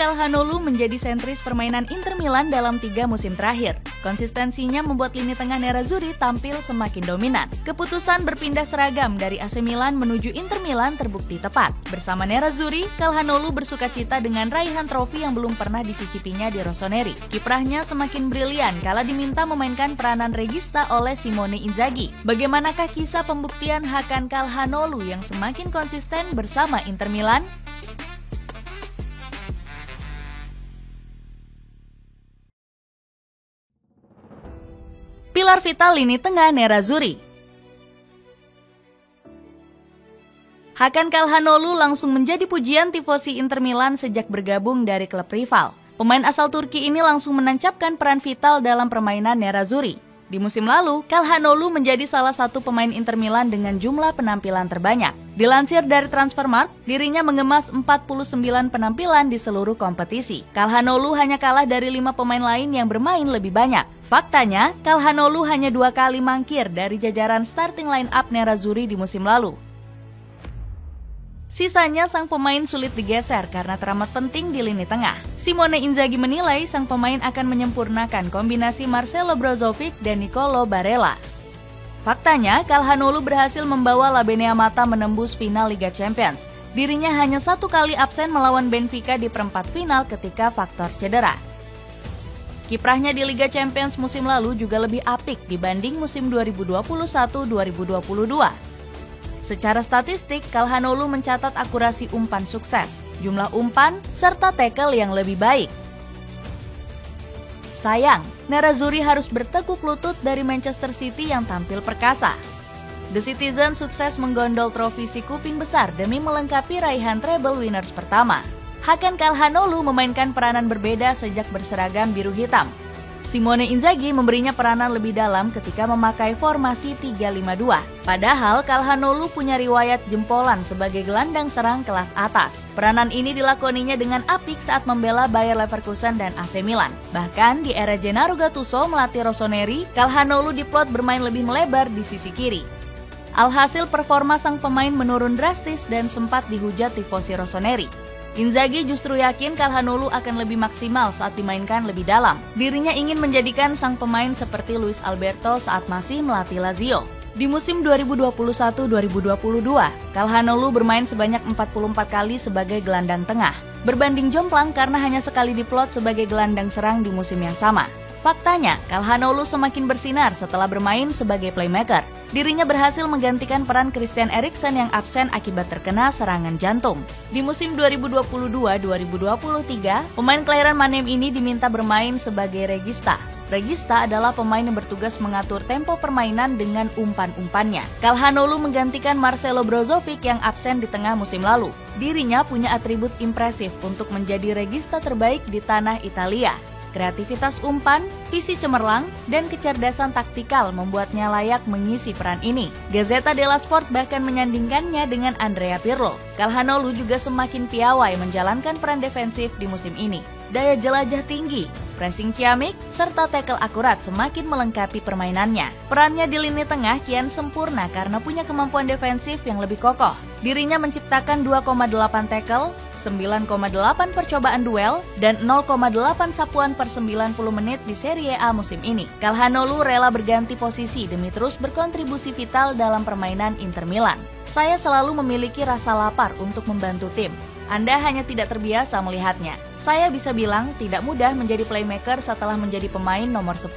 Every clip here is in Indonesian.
Calhanoglu menjadi sentris permainan Inter Milan dalam 3 musim terakhir. Konsistensinya membuat lini tengah Nerazzurri tampil semakin dominan. Keputusan berpindah seragam dari AC Milan menuju Inter Milan terbukti tepat. Bersama Nerazzurri, Calhanoglu bersukacita dengan raihan trofi yang belum pernah dicicipinya di Rossoneri. Kiprahnya semakin brilian kala diminta memainkan peranan regista oleh Simone Inzaghi. Bagaimanakah kisah pembuktian Hakan Calhanoglu yang semakin konsisten bersama Inter Milan? Pilar vital lini tengah Nerazzurri. Hakan Calhanoglu langsung menjadi pujian tifosi Inter Milan sejak bergabung dari klub rival. Pemain asal Turki ini langsung menancapkan peran vital dalam permainan Nerazzurri. Di musim lalu, Calhanoglu menjadi salah satu pemain Inter Milan dengan jumlah penampilan terbanyak. Dilansir dari Transfermarkt, dirinya mengemas 49 penampilan di seluruh kompetisi. Calhanoglu hanya kalah dari 5 pemain lain yang bermain lebih banyak. Faktanya, Calhanoglu hanya 2 kali mangkir dari jajaran starting line-up Nerazzurri di musim lalu. Sisanya sang pemain sulit digeser karena teramat penting di lini tengah. Simone Inzaghi menilai sang pemain akan menyempurnakan kombinasi Marcelo Brozovic dan Nicolo Barella. Faktanya, Calhanoglu berhasil membawa La Beneamata menembus final Liga Champions. Dirinya hanya 1 kali absen melawan Benfica di perempat final ketika faktor cedera. Kiprahnya di Liga Champions musim lalu juga lebih apik dibanding musim 2021-2022. Secara statistik, Calhanoglu mencatat akurasi umpan sukses, jumlah umpan, serta tackle yang lebih baik. Sayang, Nerazzurri harus bertekuk lutut dari Manchester City yang tampil perkasa. The Citizen sukses menggondol trofi si kuping besar demi melengkapi raihan treble winners pertama. Hakan Calhanoglu memainkan peranan berbeda sejak berseragam biru hitam. Simone Inzaghi memberinya peranan lebih dalam ketika memakai formasi 3-5-2. Padahal Calhanoglu punya riwayat jempolan sebagai gelandang serang kelas atas. Peranan ini dilakoninya dengan apik saat membela Bayer Leverkusen dan AC Milan. Bahkan di era Gennaro Gattuso melatih Rossoneri, Calhanoglu diplot bermain lebih melebar di sisi kiri. Alhasil performa sang pemain menurun drastis dan sempat dihujat tifosi Rossoneri. Inzaghi justru yakin Calhanoglu akan lebih maksimal saat dimainkan lebih dalam. Dirinya ingin menjadikan sang pemain seperti Luis Alberto saat masih melatih Lazio. Di musim 2021-2022, Calhanoglu bermain sebanyak 44 kali sebagai gelandang tengah. Berbanding jomplang karena hanya sekali diplot sebagai gelandang serang di musim yang sama. Faktanya, Calhanoglu semakin bersinar setelah bermain sebagai playmaker. Dirinya berhasil menggantikan peran Christian Eriksen yang absen akibat terkena serangan jantung. Di musim 2022-2023, pemain kelahiran Mannheim ini diminta bermain sebagai regista. Regista adalah pemain yang bertugas mengatur tempo permainan dengan umpan-umpannya. Calhanoglu menggantikan Marcelo Brozovic yang absen di tengah musim lalu. Dirinya punya atribut impresif untuk menjadi regista terbaik di tanah Italia. Kreativitas umpan, visi cemerlang, dan kecerdasan taktikal membuatnya layak mengisi peran ini. Gazzetta dello Sport bahkan menyandingkannya dengan Andrea Pirlo. Calhanoglu juga semakin piawai menjalankan peran defensif di musim ini. Daya jelajah tinggi, pressing ciamik, serta tackle akurat semakin melengkapi permainannya. Perannya di lini tengah kian sempurna karena punya kemampuan defensif yang lebih kokoh. Dirinya menciptakan 2,8 tackle, 9,8 percobaan duel, dan 0,8 sapuan per 90 menit di Serie A musim ini. Calhanoglu rela berganti posisi demi terus berkontribusi vital dalam permainan Inter Milan. Saya selalu memiliki rasa lapar untuk membantu tim. Anda hanya tidak terbiasa melihatnya. Saya bisa bilang tidak mudah menjadi playmaker setelah menjadi pemain nomor 10,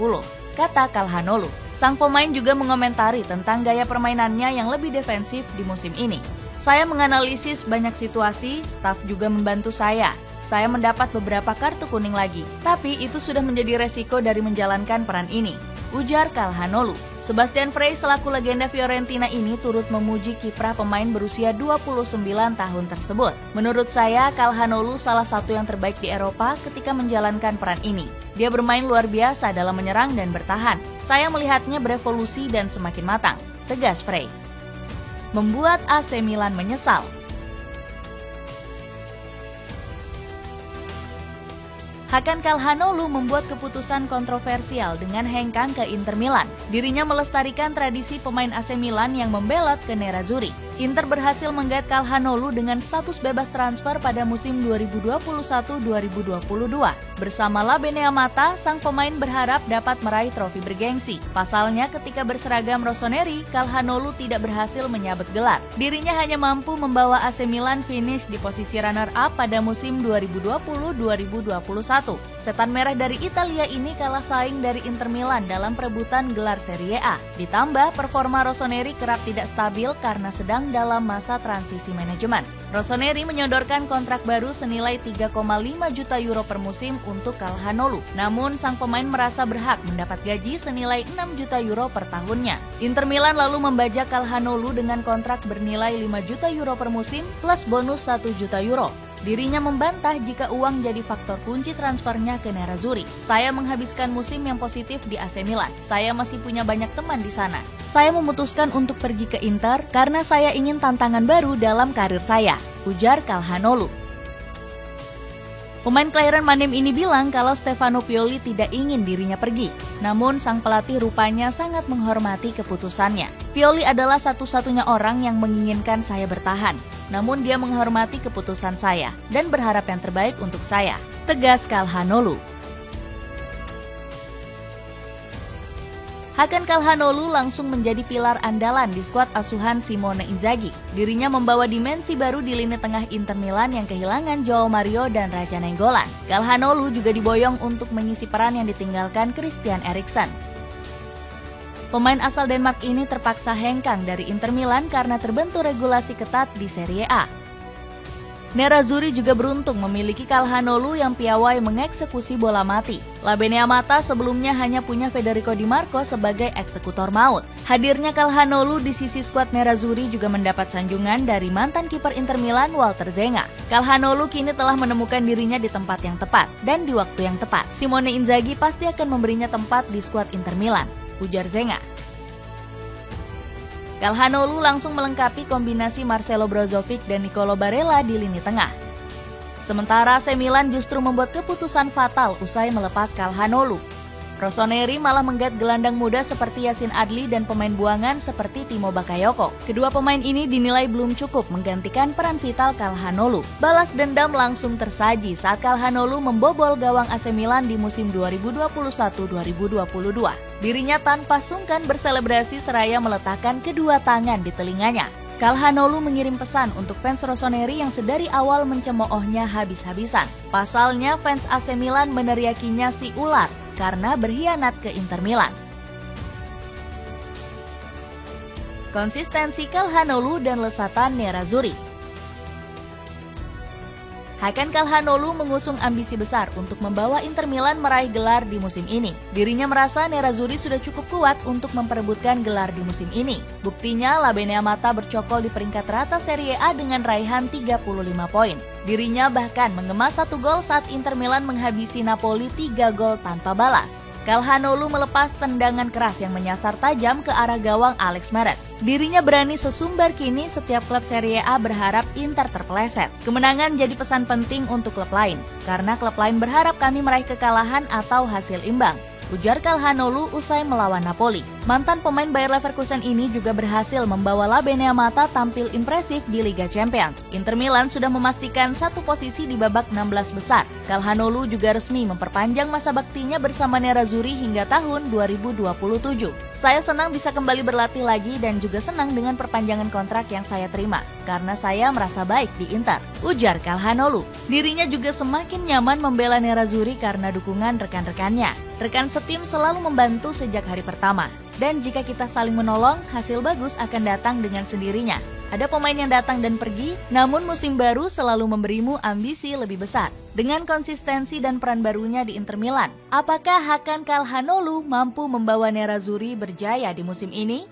kata Calhanoglu. Sang pemain juga mengomentari tentang gaya permainannya yang lebih defensif di musim ini. Saya menganalisis banyak situasi, staf juga membantu saya. Saya mendapat beberapa kartu kuning lagi, tapi itu sudah menjadi resiko dari menjalankan peran ini, ujar Calhanoglu. Sebastian Frey selaku legenda Fiorentina ini turut memuji kiprah pemain berusia 29 tahun tersebut. Menurut saya, Calhanoglu salah satu yang terbaik di Eropa ketika menjalankan peran ini. Dia bermain luar biasa dalam menyerang dan bertahan. Saya melihatnya berevolusi dan semakin matang, tegas Frey. Membuat AC Milan menyesal. Hakan Calhanoglu membuat keputusan kontroversial dengan hengkang ke Inter Milan. Dirinya melestarikan tradisi pemain AC Milan yang membelot ke Nerazzurri. Inter berhasil menggait Calhanoglu dengan status bebas transfer pada musim 2021-2022. Bersama La Beneamata, sang pemain berharap dapat meraih trofi bergengsi. Pasalnya, ketika berseragam rossoneri, Calhanoglu tidak berhasil menyabet gelar. Dirinya hanya mampu membawa AC Milan finish di posisi runner-up pada musim 2020-2021. Setan merah dari Italia ini kalah saing dari Inter Milan dalam perebutan gelar Serie A. Ditambah, performa rossoneri kerap tidak stabil karena sedang dalam masa transisi manajemen. Rossoneri menyodorkan kontrak baru senilai 3,5 juta euro per musim untuk Calhanoglu. Namun, sang pemain merasa berhak mendapat gaji senilai 6 juta euro per tahunnya. Inter Milan lalu membajak Calhanoglu dengan kontrak bernilai 5 juta euro per musim plus bonus 1 juta euro. Dirinya membantah jika uang jadi faktor kunci transfernya ke Nerazzurri. Saya menghabiskan musim yang positif di AC Milan. Saya masih punya banyak teman di sana. Saya memutuskan untuk pergi ke Inter karena saya ingin tantangan baru dalam karir saya, ujar Calhanoglu. Pemain kelahiran Manem ini bilang kalau Stefano Pioli tidak ingin dirinya pergi. Namun sang pelatih rupanya sangat menghormati keputusannya. Pioli adalah satu-satunya orang yang menginginkan saya bertahan. Namun dia menghormati keputusan saya dan berharap yang terbaik untuk saya, tegas Calhanoglu. Hakan Calhanoglu langsung menjadi pilar andalan di skuad asuhan Simone Inzaghi. Dirinya membawa dimensi baru di lini tengah Inter Milan yang kehilangan Joao Mario dan Raja Nainggolan. Calhanoglu juga diboyong untuk mengisi peran yang ditinggalkan Christian Eriksen. Pemain asal Denmark ini terpaksa hengkang dari Inter Milan karena terbentur regulasi ketat di Serie A. Nerazzurri juga beruntung memiliki Calhanoglu yang piawai mengeksekusi bola mati. La Beneamata sebelumnya hanya punya Federico Di Marco sebagai eksekutor maut. Hadirnya Calhanoglu di sisi skuad Nerazzurri juga mendapat sanjungan dari mantan kiper Inter Milan Walter Zenga. Calhanoglu kini telah menemukan dirinya di tempat yang tepat dan di waktu yang tepat. Simone Inzaghi pasti akan memberinya tempat di skuad Inter Milan, ujar Zenga. Calhanoglu langsung melengkapi kombinasi Marcelo Brozovic dan Nicolo Barella di lini tengah. Sementara AC Milan justru membuat keputusan fatal usai melepas Calhanoglu. Rossoneri malah menggait gelandang muda seperti Yacine Adli dan pemain buangan seperti Timo Bakayoko. Kedua pemain ini dinilai belum cukup menggantikan peran vital Calhanoglu. Balas dendam langsung tersaji saat Calhanoglu membobol gawang AC Milan di musim 2021-2022. Dirinya tanpa sungkan berselebrasi seraya meletakkan kedua tangan di telinganya. Calhanoglu mengirim pesan untuk fans Rossoneri yang sedari awal mencemoohnya habis-habisan. Pasalnya fans AC Milan meneriakinya si ular karena berkhianat ke Inter Milan. Konsistensi Calhanoglu dan lesatan Nerazzurri. Hakan Calhanoglu mengusung ambisi besar untuk membawa Inter Milan meraih gelar di musim ini. Dirinya merasa Nerazzurri sudah cukup kuat untuk memperebutkan gelar di musim ini. Buktinya, La Beneamata bercokol di peringkat teratas Serie A dengan raihan 35 poin. Dirinya bahkan mengemas 1 gol saat Inter Milan menghabisi Napoli 3 gol tanpa balas. Calhanoglu melepas tendangan keras yang menyasar tajam ke arah gawang Alex Meret. Dirinya berani sesumbar kini setiap klub Serie A berharap Inter terpeleset. Kemenangan jadi pesan penting untuk klub lain, karena klub lain berharap kami meraih kekalahan atau hasil imbang, ujar Calhanoglu usai melawan Napoli. Mantan pemain Bayer Leverkusen ini juga berhasil membawa La Beneamata tampil impresif di Liga Champions. Inter Milan sudah memastikan satu posisi di babak 16 besar. Calhanoglu juga resmi memperpanjang masa baktinya bersama Nerazzurri hingga tahun 2027. Saya senang bisa kembali berlatih lagi dan juga senang dengan perpanjangan kontrak yang saya terima, karena saya merasa baik di Inter, ujar Calhanoglu. Dirinya juga semakin nyaman membela Nerazzurri karena dukungan rekan-rekannya. Rekan setim selalu membantu sejak hari pertama. Dan jika kita saling menolong, hasil bagus akan datang dengan sendirinya. Ada pemain yang datang dan pergi, namun musim baru selalu memberimu ambisi lebih besar. Dengan konsistensi dan peran barunya di Inter Milan, apakah Hakan Calhanoglu mampu membawa Nerazzurri berjaya di musim ini?